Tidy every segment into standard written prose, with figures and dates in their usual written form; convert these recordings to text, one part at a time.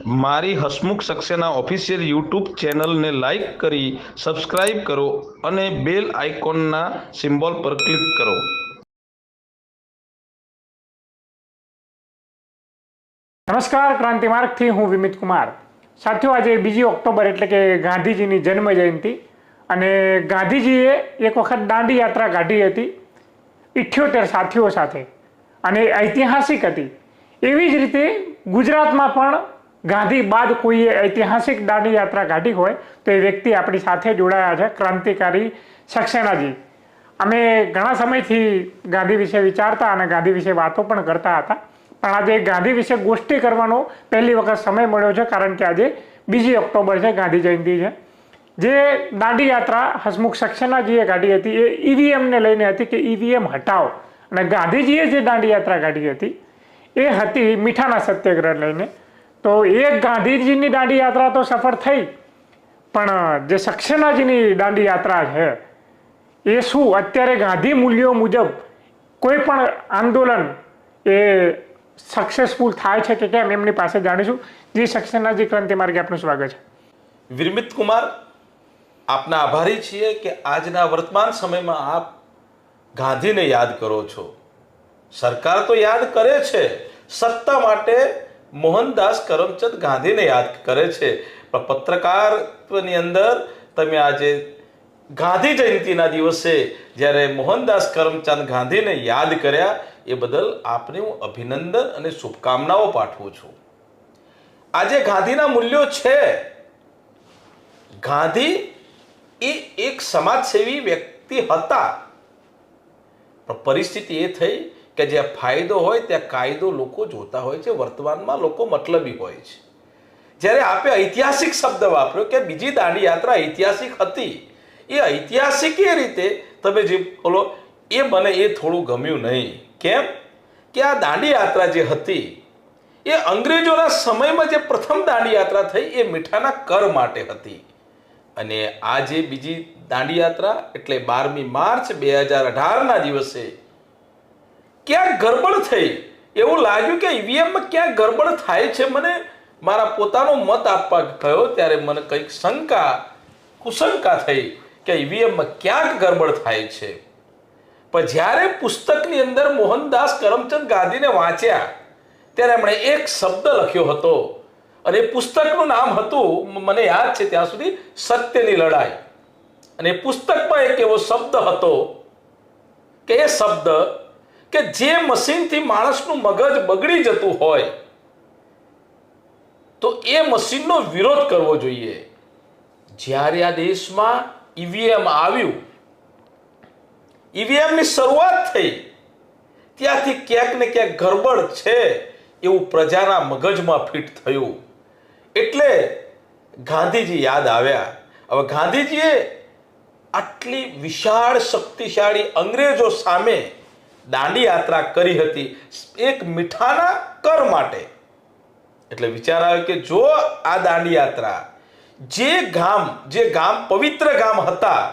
મારી Hasmukh Saxena official YouTube ચેનલને like કરી સબસ્ક્રાઇબ કરો અને બેલ આઇકોનના સિમ્બોલ પર ક્લિક કરો. નમસ્કાર, ક્રાંતિ માર્ગથી હું વિમિત કુમાર. સાથીઓ, આજે 2 ઓક્ટોબર એટલે કે ગાંધીજીની જન્મ જયંતિ અને ગાંધીજીએ એક વખત દાંડી યાત્રા કાઢી હતી 78 સાથીઓ સાથે અને ઐતિહાસિક હતી. એવી જ રીતે ગુજરાતમાં પણ ગાંધી બાદ કોઈએ ઐતિહાસિક દાંડી યાત્રા કાઢી હોય તો એ વ્યક્તિ આપણી સાથે જોડાયા છે, ક્રાંતિકારી સક્સેનાજી. અમે ઘણા સમયથી ગાંધી વિશે વિચારતા અને ગાંધી વિશે વાતો પણ કરતા હતા, પણ આજે ગાંધી વિશે ગોષ્ઠી કરવાનો પહેલી વખત સમય મળ્યો છે, કારણ કે આજે 2 ઓક્ટોબર છે, ગાંધી જયંતિ છે. જે દાંડી યાત્રા હસમુખ સક્સેનાજીએ કાઢી હતી એ ઈવીએમને લઈને હતી કે ઈવીએમ હટાવો, અને ગાંધીજીએ જે દાંડી યાત્રા કાઢી હતી એ હતી મીઠાના સત્યાગ્રહ લઈને. તો એ ગાંધીજીની દાંડી યાત્રા તો સફળ થઈ, પણ જે સક્સેનાજીની દાંડી યાત્રા છે એ શું અત્યારે ગાંધી મૂલ્યો મુજબ કોઈ પણ આંદોલન એ સક્સેસફુલ થાય છે કે કેમ, એમની પાસે જાણીશું. જી સક્સેનાજી, ક્રાંતિ માર્ગે આપનું સ્વાગત છે. વિરમિત કુમાર, આપના આભારી છીએ કે આજના વર્તમાન સમયમાં આપ ગાંધીને યાદ કરો છો. સરકાર તો યાદ કરે છે, સત્તા માટે મોહનદાસ કરમચંદ ગાંધીને યાદ કરે છે, પણ પત્રકારની અંદર તમે આજે ગાંધી જયંતિના દિવસે જ્યારે મોહનદાસ કરમચંદ ગાંધીને યાદ કર્યા એ બદલ આપને હું અભિનંદન અને શુભકામનાઓ પાઠવું છું. આજે ગાંધીના મૂલ્યો છે. ગાંધી એ એક સમાજસેવી વ્યક્તિ હતા, પણ પરિસ્થિતિ એ થઈ કે જ્યાં ફાયદો હોય ત્યાં કાયદો લોકો જોતા હોય છે. વર્તમાનમાં લોકો મતલબી હોય છે. જ્યારે આપે ઐતિહાસિક શબ્દ વાપર્યો કે બીજી દાંડી યાત્રા ઐતિહાસિક હતી, એ ઐતિહાસિક એ રીતે તમે જે બોલો એ મને એ થોડું ગમ્યું નહીં. કેમ કે આ દાંડી યાત્રા જે હતી એ અંગ્રેજોના સમયમાં જે પ્રથમ દાંડી યાત્રા થઈ એ મીઠાના કર માટે હતી, અને આ જે બીજી દાંડી યાત્રા એટલે 12મી માર્ચ 2018ના દિવસે ક્યાંક ગડબડ થઈ. એવું લાગ્યું કે ઈવીએમમાં ક્યાંક ગડબડ થાય છે. મને મારા પોતાનો મત આપવા ગયો ત્યારે મને કંઈક કુશંકા થઈ કે ઈવીએમમાં ક્યાંક ગડબડ થાય છે. પણ જ્યારે પુસ્તકની અંદર મોહનદાસ કરમચંદ ગાંધીને વાંચ્યા ત્યારે એમણે એક શબ્દ લખ્યો હતો, અને એ પુસ્તકનું નામ હતું, મને યાદ છે ત્યાં સુધી, સત્યની લડાઈ. અને પુસ્તકમાં એક એવો શબ્દ હતો કે એ શબ્દ કે જે મશીનથી માણસનું મગજ બગડી જતું હોય તો એ મશીનનો વિરોધ કરવો જોઈએ. જ્યારે આ દેશમાં ઈવીએમ આવ્યું, ઈવીએમની શરૂઆત થઈ, ત્યાંથી ક્યાંક ને ક્યાંક ગડબડ છે એવું પ્રજાના મગજમાં ફિટ થયું. એટલે ગાંધીજી યાદ આવ્યા. હવે ગાંધીજીએ આટલી વિશાળ શક્તિશાળી અંગ્રેજો સામે દાંડી યાત્રા કરી હતી એક મીઠાના કર માટે. એટલે વિચાર આવ્યો કે જો આ દાંડી યાત્રા જે ગામ પવિત્ર ગામ હતા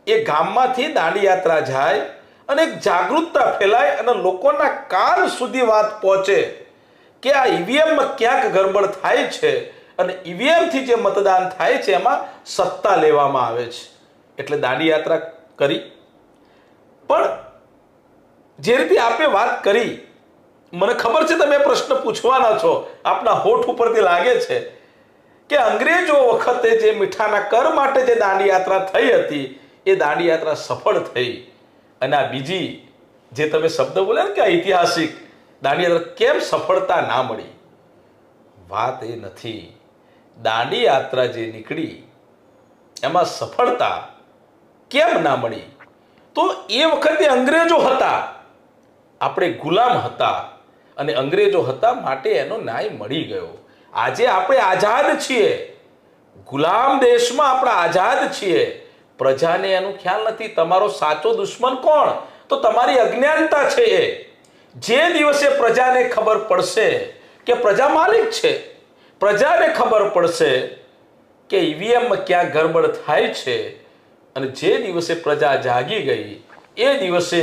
એ ગામમાંથી દાંડી યાત્રા જાય અને એક જાગૃતતા ફેલાય અને લોકોના કાન સુધી વાત પહોંચે કે આ ઈવીએમમાં ક્યાંક ગડબડ થાય છે અને ઈવીએમથી જે મતદાન થાય છે એમાં સત્તા લેવામાં આવે છે, એટલે દાંડી યાત્રા કરી. પણ જે રીતે આપે વાત કરી, મને ખબર છે તમે પ્રશ્ન પૂછવાના છો, આપના હોઠ ઉપરથી લાગે છે કે અંગ્રેજો વખતે જે મીઠાના કર માટે જે દાંડી યાત્રા થઈ હતી એ દાંડી યાત્રા સફળ થઈ, અને આ બીજી જે તમે શબ્દ બોલ્યા ને કે ઐતિહાસિક દાંડી યાત્રા કેમ સફળતા ના મળી. વાત એ નથી. દાંડી યાત્રા જે નીકળી એમાં સફળતા કેમ ના મળી? તો એ વખતે અંગ્રેજો હતા, આપણે ગુલામ હતા, અને અંગ્રેજો હતા માટે એનો ન્યાય મળી ગયો. આજે આપણે આઝાદ છીએ, ગુલામ દેશમાં આપણે આઝાદ છીએ, પ્રજાને એનું ખ્યાલ નથી. તમારો સાચો દુશ્મન કોણ? તો તમારી અજ્ઞાનતા છે. જે દિવસે પ્રજાને ખબર પડશે કે પ્રજા માલિક છે, પ્રજાને ખબર પડશે કે ઈવીએમમાં ક્યાં ગડબડ થાય છે, અને જે દિવસે પ્રજા જાગી ગઈ એ દિવસે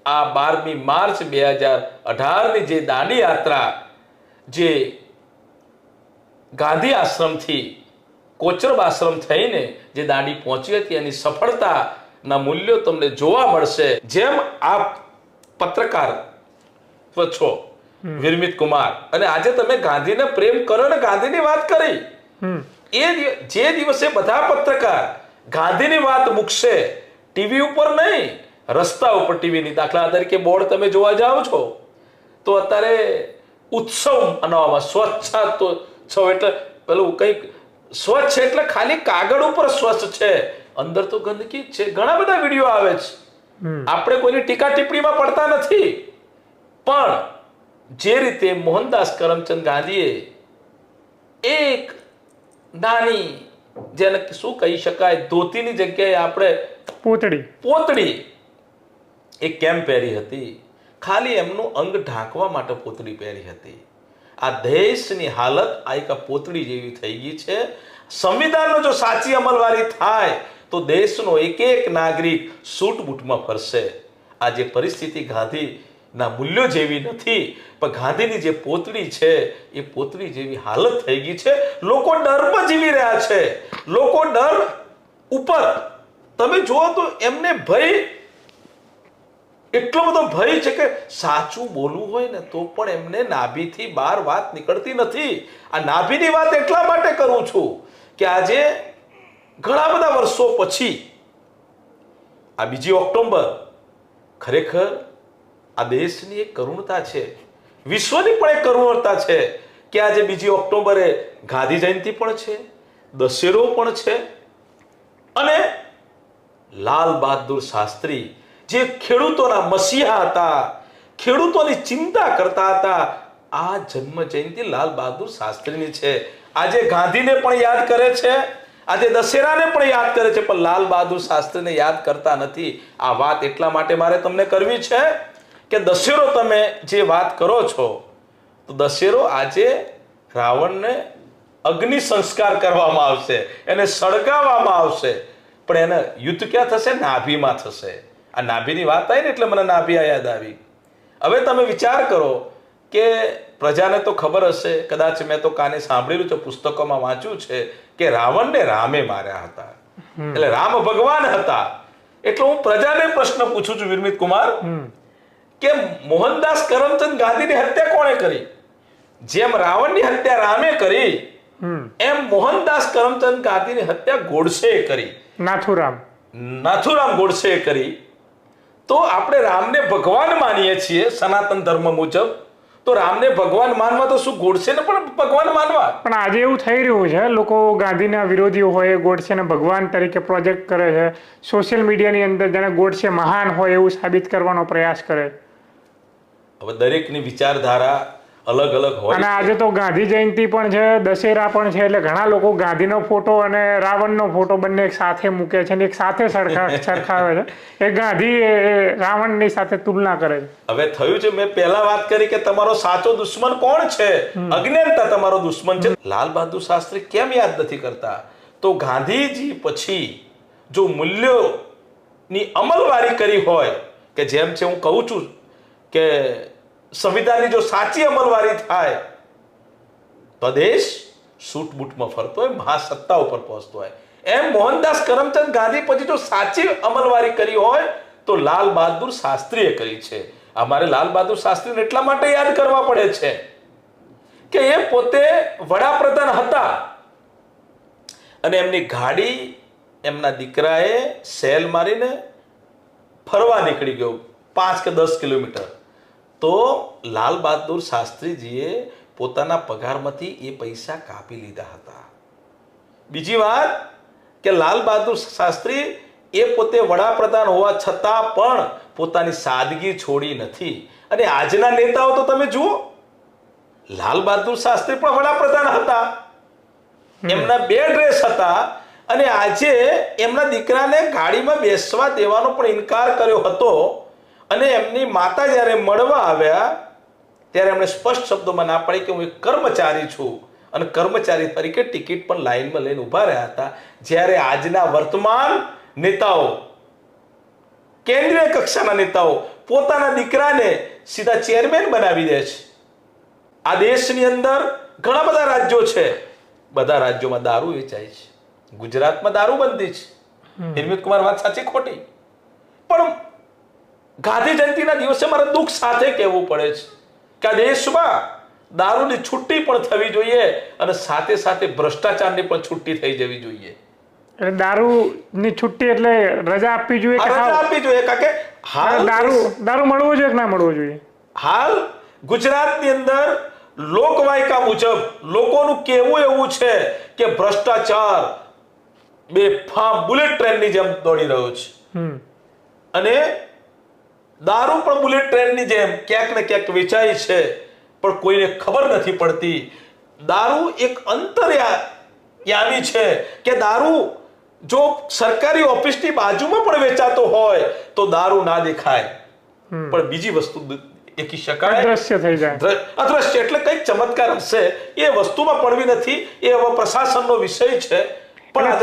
આ 12મી માર્ચ 2018ની જે દાંડી યાત્રા જે ગાંધી આશ્રમથી કોચરબ આશ્રમ થઈને જે દાંડી પહોંચી હતી એની સફળતાના મૂલ્યો તમને જોવા મળશે. જેમ આપ પત્રકાર છો વિરમિત કુમાર, અને આજે તમે ગાંધીને પ્રેમ કરો ને ગાંધીની વાત કરી, જે દિવસે બધા પત્રકાર ગાંધીની વાત મૂકશે, ટીવી ઉપર નહીં, રસ્તા ઉપર ટીવીની, દાખલા તરીકે બોર્ડ તમે જોવા જાઓ છો તો અત્યારે ઉત્સવ મનાવવામાં સ્વચ્છોત્સવ એટલે પેલું કંઈક સ્વચ્છ એટલે ખાલી કાગળ ઉપર સ્વચ્છ છે, અંદર તો ગંદકી છે. ઘણા બધા વિડીયો આવે છે, આપણે કોઈની ટીકા ટિપ્પણીમાં પડતા નથી, પણ જે રીતે મોહનદાસ કરમચંદ ગાંધીએ એક નાની, જેને શું કહી શકાય, ધોતીની જગ્યાએ આપણે પોતડી એ કેમ પહેરી હતી? ખાલી એમનું અંગ ઢાંકવા માટે પોતડી પહેરી હતી. આ દેશની હાલત આ એક પોતડી જેવી થઈ ગઈ છે. સંવિધાનનો જો સાચી અમલવારી થાય તો દેશનો એક એક નાગરિક સૂટ બૂટમાં ફરશે. આ જે પરિસ્થિતિ ગાંધીના મૂલ્યો જેવી નથી, પણ ગાંધીની જે પોતડી છે એ પોતડી જેવી હાલત થઈ ગઈ છે. લોકો ડરમાં જીવી રહ્યા છે. લોકો ડર ઉપર તમે જુઓ તો એમને ભય, એટલો બધો ભય છે કે સાચું બોલવું હોય ને તો પણ એમને નાભીથી બહાર વાત નીકળતી નથી. આ નાભીની વાત એટલા માટે કરું છું કે આજે ઘણા બધા વર્ષો પછી આ 2 ઓક્ટોબર ખરેખર આ દેશની એક કરુણતા છે, વિશ્વની પણ એક કરુણતા છે કે આજે 2 ઓક્ટોબરે ગાંધી જયંતિ પણ છે, દશેરો પણ છે, અને લાલ બહાદુર શાસ્ત્રી જે ખેડૂતોના મસીહા હતા, ખેડૂતોની ચિંતા કરતા હતા, આ જન્મ જયંતિ લાલ બહાદુર શાસ્ત્રીની છે. આજે ગાંધીને પણ યાદ કરે છે, આજે દશેરાને પણ યાદ કરે છે, પણ લાલ બહાદુર શાસ્ત્રીને યાદ કરતા નથી. આ વાત એટલા માટે મારે તમને કરવી છે કે દશેરો તમે જે વાત કરો છો તો દશેરો આજે રાવણને અગ્નિ સંસ્કાર કરવામાં આવશે, એને સળગાવવામાં આવશે, પણ એને યુદ્ધ ક્યાં થશે? નાભીમાં થશે. આ નાભીની વાત આવી ને એટલે મને નાભી યાદ આવી. હવે તમે વિચાર કરો કે પ્રજાને તો ખબર હશે, કદાચ મેં તો કાને સાંભળેલું છે, પુસ્તકોમાં વાંચ્યું છે કે રાવણને રામે માર્યા હતા, એટલે રામ ભગવાન હતા. એટલે હું પ્રજાને પ્રશ્ન પૂછું છું વિરમિત કુમાર કે મોહનદાસ કરમચંદ ગાંધીની હત્યા કોણે કરી? જેમ રાવણની હત્યા રામે કરી એમ મોહનદાસ કરમચંદ ગાંધીની હત્યા ગોડસેએ કરી, નાથુરામ ગોડસેએ કરી. તો આપણે રામને ભગવાન માનીએ છીએ સનાતન ધર્મ મુજબ, તો રામને ભગવાન માનવા તો શું ગોડસેને પણ ભગવાન માનવા? પણ આજે એવું થઈ રહ્યું છે, લોકો ગાંધીના વિરોધીઓ હોય ગોડસેને ભગવાન તરીકે પ્રોજેક્ટ કરે છે, સોશિયલ મીડિયાની અંદર જાણે ગોડસે મહાન હોય એવું સાબિત કરવાનો પ્રયાસ કરે. હવે દરેકની વિચારધારા અલગ અલગ હોય, અને આજે તો ગાંધી જયંતિ પણ છે, દશેરા પણ છે, એટલે ઘણા લોકો ગાંધીનો ફોટો અને રાવણનો ફોટો બંને એક સાથે મૂકે છે અને એક સાથે સરખાવે છે. એ ગાંધી રાવણની સાથે તુલના કરે છે. હવે થયું છે, મેં પહેલા વાત કરી કે તમારો સાચો દુશ્મન કોણ છે? અજ્ઞાનતા તમારો દુશ્મન છે. લાલ બહાદુર શાસ્ત્રી કેમ યાદ નથી કરતા? તો ગાંધીજી પછી જો મૂલ્યોની અમલવારી કરી હોય, કે જેમ છે હું કહું છું કે સંવિધાનની જો સાચી અમલવારી થાય તો દેશ સૂટ બૂટમાં ફરતો હોય, મહાસત્તા ઉપર પહોંચતો હોય. એમ મોહનદાસ કરમચંદ ગાંધી પછી જો સાચી અમલવારી કરી હોય તો લાલ બહાદુર શાસ્ત્રીએ કરી છે. અમારે લાલ બહાદુર શાસ્ત્રીને એટલા માટે યાદ કરવા પડે છે કે એ પોતે વડાપ્રધાન હતા અને એમની ગાડી એમના દીકરાએ સેલ મારીને ફરવા નીકળી ગયો 5 કે 10 કિલોમીટર. તો લાલ બહાદુર શાસ્ત્રીજીએ પોતાના પગારમાંથી એ પૈસા કાપી લીધા હતા. બીજી વાત કે લાલ બહાદુર શાસ્ત્રી એ પોતે વડાપ્રધાન હોવા છતાં પણ પોતાની સાદગી છોડી નથી. અને આજના નેતાઓ તો તમે જુઓ, લાલ બહાદુર શાસ્ત્રી પણ વડાપ્રધાન હતા, એમના 2 ડ્રેસ હતા, અને આજે એમના દીકરાને ગાડીમાં બેસવા દેવાનો પણ ઇનકાર કર્યો હતો. અને એમની માતા જ્યારે મળવા આવ્યા ત્યારે એમણે સ્પષ્ટ શબ્દોમાં ના પાડી કે હું એક કર્મચારી છું, અને કર્મચારી તરીકે ટિકિટ પણ લાઈનમાં લઈને ઊભા રહ્યા હતા. જ્યારે આજના વર્તમાન નેતાઓ, કેન્દ્રીય કક્ષાના નેતાઓ પોતાના દીકરાને સીધા ચેરમેન બનાવી દે છે. આ દેશની અંદર ઘણા બધા રાજ્યો છે બધા રાજ્યોમાં દારૂ વેચાય છે, ગુજરાતમાં દારૂબંધી છે. નિર્મિત કુમાર વાત સાચી ખોટી? પણ ગાંધી જયંતિના દિવસે મારે દુઃખ સાથે કહેવું પડે છે કે આ દેશમાં દારૂની છુટ્ટી પણ થવી જોઈએ અને સાથે સાથે ભ્રષ્ટાચારની પણ છુટ્ટી થઈ જવી જોઈએ. એટલે દારૂની છુટ્ટી એટલે રજા આપવી જોઈએ કે રજા આપવી જોઈએ, કારણ કે હાલ દારૂ મળવો જોઈએ કે ના મળવો જોઈએ? હાલ ગુજરાતની અંદર લોકવાયકા મુજબ લોકોનું કહેવું એવું છે કે ભ્રષ્ટાચાર બેફામ બુલેટ ટ્રેનની જેમ દોડી રહ્યો છે અને દારૂ પણ બુલેટ ટ્રેનની જેમ ક્યાંક ને ક્યાંક વેચાય છે, પણ કોઈને ખબર નથી પડતી. દારૂ એક અંતર્યામી છે કે દારૂ જો સરકારી ઓફિસની બાજુમાં પણ વેચાતો હોય તો દારૂ ના દેખાય, પણ બીજી વસ્તુ દેખી શકાય, અદ્રશ્ય થઈ જાય. અદ્રશ્ય એટલે કઈક ચમત્કાર હશે, એ વસ્તુમાં પડવી નથી. એ હવે પ્રશાસનનો વિષય છે. પણ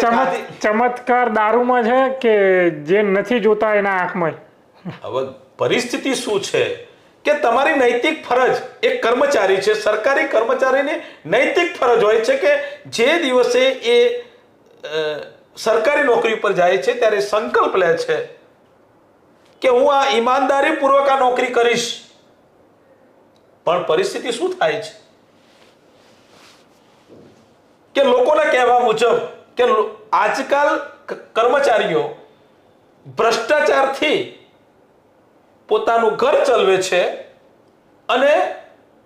ચમત્કાર દારૂમાં છે કે જે નથી જોતા એના આંખમાં? હવે પરિસ્થિતિ શું છે કે તમારી નૈતિક ફરજ, એક કર્મચારી છે, સરકારી કર્મચારીની નૈતિક ફરજ હોય છે કે જે દિવસે એ સરકારી નોકરી પર જાય છે ત્યારે સંકલ્પ લે છે કે હું આ ઈમાનદારી પૂર્વક આ નોકરી કરીશ. પણ પરિસ્થિતિ શું થાય છે કે લોકોના કહેવા મુજબ કે આજકાલ કર્મચારીઓ ભ્રષ્ટાચારથી પોતાનું ઘર ચલાવે છે અને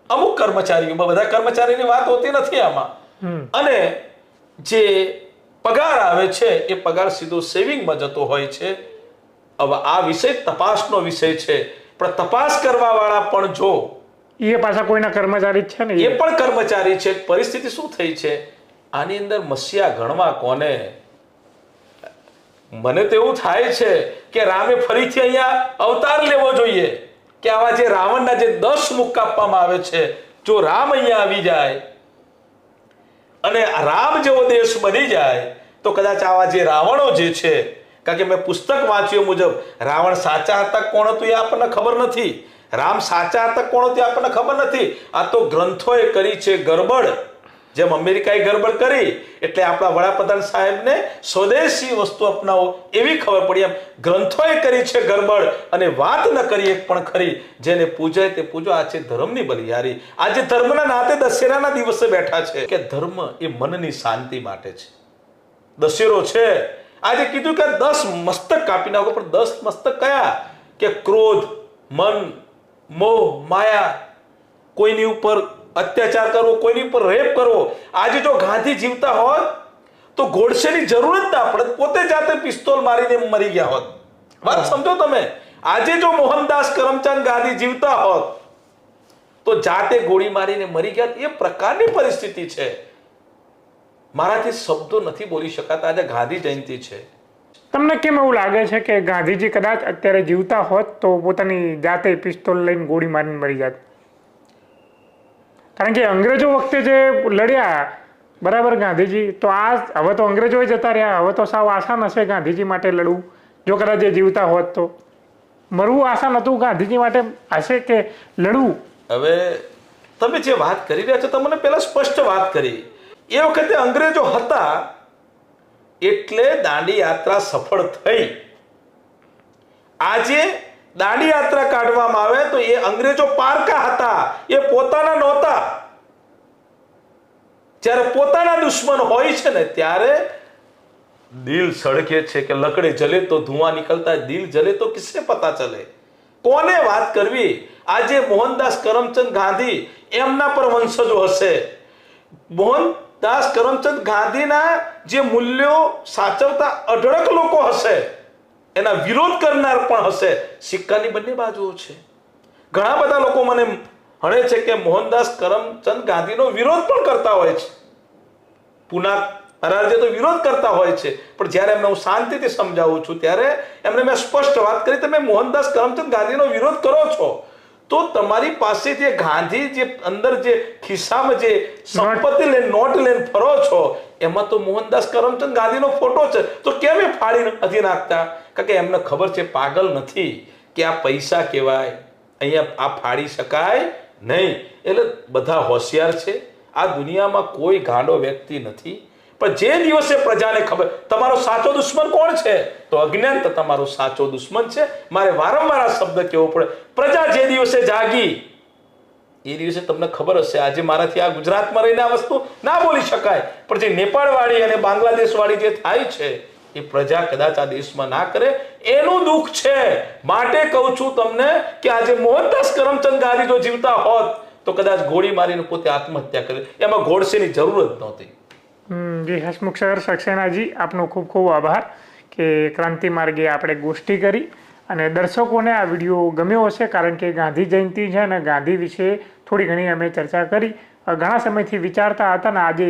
અમુક કર્મચારીઓ, બધા કર્મચારીની વાત હોતી નથી આમાં, અને જે પગાર આવે છે એ પગાર સીધો સેવિંગમાં જતો હોય છે. હવે આ વિષય તપાસનો વિષય છે, પણ તપાસ કરવા વાળા પણ જો એ પાછા કોઈના કર્મચારી છે ને, એ પણ કર્મચારી છે. પરિસ્થિતિ શું થઈ છે આની અંદર? મસીહા ગણવા કોને? મને તો એવું થાય છે કે રામે ફરીથી અહીંયા અવતાર લેવો જોઈએ કે આવા જે રાવણના જે 10 મુખ કાપવામાં આવે છે, જો રામ અહીંયા આવી જાય અને રામ જેવો દેશ બની જાય તો કદાચ આવા જે રાવણો જે છે, કારણ કે મેં પુસ્તક વાંચ્યું મુજબ રાવણ સાચા હતા કોણ હતું એ આપણને ખબર નથી, રામ સાચા હતા કોણ હતું આપણને ખબર નથી. આ તો ગ્રંથોએ કરી છે ગરબડ. જેમ અમેરિકાએ ગરબડ કરી એટલે આપણા વડાપ્રધાન સાહેબને સ્વદેશી વસ્તુ અપનાવો એવી ખબર પડી, એમ ગ્રંથોએ કરી છે ગરબડ અને વાત ન કરી એક પણ ખરી. જેને પૂજાય તે પૂજો. આ છે ધર્મની બલિહારી. આજે ધર્મના નાતે દશેરાના દિવસે બેઠા છે કે ધર્મ એ મનની શાંતિ માટે છે. દશેરો છે, આજે કીધું કે 10 મસ્તક કાપી નાખો, પણ 10 મસ્તક કયા? કે ક્રોધ, મન, મોહ, માયા, કોઈની ઉપર અત્યાચાર કરવો, કોઈની ઉપર રેપ કરવો. આજે જો ગાંધી જીવતા હોત તો ગોડસેની જરૂર જ ના પડત, પોતે જાતે પિસ્તોલ મારીને મરી ગયા હોત. વાત સમજો તમે? આજે જો મોહનદાસ કરમચંદ ગાંધી જીવતા હોત તો જાતે ગોળી મારીને મરી ગયા. એ પ્રકારની પરિસ્થિતિ છે. મારાથી શબ્દો નથી બોલી શકાતા. આજે ગાંધી જયંતિ છે. તમને કેમ એવું લાગે છે કે ગાંધીજી કદાચ અત્યારે જીવતા હોત તો પોતાની જાતે પિસ્તોલ લઈને ગોળી મારીને મરી જાત? કારણ કે અંગ્રેજો વખતે જે લડ્યા બરાબર ગાંધીજી, તો આ હવે તો અંગ્રેજો જતા રહ્યા, હવે તો સાવ આસાન હશે ગાંધીજી માટે લડવું. જો કદાચ જે જીવતા હોત તો મરવું આસાન હતું ગાંધીજી માટે હશે કે લડવું? હવે તમે જે વાત કરી રહ્યા છો, તમને પહેલા સ્પષ્ટ વાત કરી. એ વખતે અંગ્રેજો હતા એટલે દાંડી યાત્રા સફળ થઈ. આજે દાંડી યાત્રા કાઢવામાં આવે તો એ અંગ્રેજો પારકા હતા, એ પોતાના નહોતા. જ્યારે પોતાના દુશ્મન હોય છે ને ત્યારે દિલ સળગે છે કે લકડે જલે તો ધુઆં નિકલતા, દિલ જલે તો કિસને પતા ચલે. કોને વાત કરવી? આજે મોહનદાસ કરમચંદ ગાંધી એમના પર વંશજો હશે. મોહનદાસ કરમચંદ ગાંધીના જે મૂલ્યો સાચવતા અઢળક લોકો હશે, એના વિરોધ કરનાર પણ હશે. સિક્કાની બંને બાજુઓ છે. ઘણા બધા લોકો મને હણે છે કે મોહનદાસ કરમચંદ ગાંધીનો વિરોધ પણ કરતા હોય છે. પૂના મહારાજે તો વિરોધ કરતા હોય છે, પણ જ્યારે એમને હું શાંતિથી સમજાવું છું ત્યારે એમને મેં સ્પષ્ટ વાત કરી, તમે મોહનદાસ કરમચંદ ગાંધીનો વિરોધ કરો છો તો તમારી પાસે જે ગાંધી જે અંદર જે ખિસ્સામાં જે સંપત્તિ લઈને નોટ લઈને ફરો છો એમાં તો મોહનદાસ કરમચંદ ગાંધીનો ફોટો છે, તો કેમ એ ફાડી નથી નાખતા? કારણ કે એમને ખબર છે, પાગલ નથી કે આ પૈસા કહેવાય, અહીંયા આ ફાડી શકાય નહીં. એટલે બધા હોશિયાર છે. આ દુનિયામાં કોઈ ગાંડો વ્યક્તિ નથી, પણ જે દિવસે પ્રજાને ખબર તમારો સાચો દુશ્મન કોણ છે, તો અજ્ઞાનતા તમારો સાચો દુશ્મન છે. મારે વારંવાર આ શબ્દ કહેવો પડે. પ્રજા જે દિવસે જાગી એ દિવસે તમને ખબર હશે, આજે મારાથી આ ગુજરાતમાં રહીને આ વસ્તુ ના બોલી શકાય, પણ જે નેપાળવાળી અને બાંગ્લાદેશવાળી જે થાય છે એ પ્રજા કદાચ આ દેશમાં ના કરે એનું દુઃખ છે. માટે કહું છું તમને કે આજે મોહનદાસ કરમચંદ ગાંધી જો જીવતા હોત તો કદાચ ગોળી મારીને પોતે આત્મહત્યા કરે, એમાં ગોડસેની જરૂર જ નહોતી. જી હસમુખ સર સક્સેનાજી, આપનો ખૂબ ખૂબ આભાર કે ક્રાંતિ માર્ગે આપણે ગોષ્ઠી કરી અને દર્શકોને આ વિડીયો ગમ્યો હશે, કારણ કે ગાંધી જયંતિ છે અને ગાંધી વિશે થોડી ઘણી અમે ચર્ચા કરી. ઘણા સમયથી વિચારતા હતા ને આજે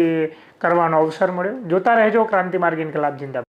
કરવાનો અવસર મળ્યો. જોતા રહેજો ક્રાંતિ માર્ગ ઇન્કલાબ જિંદાબાદ.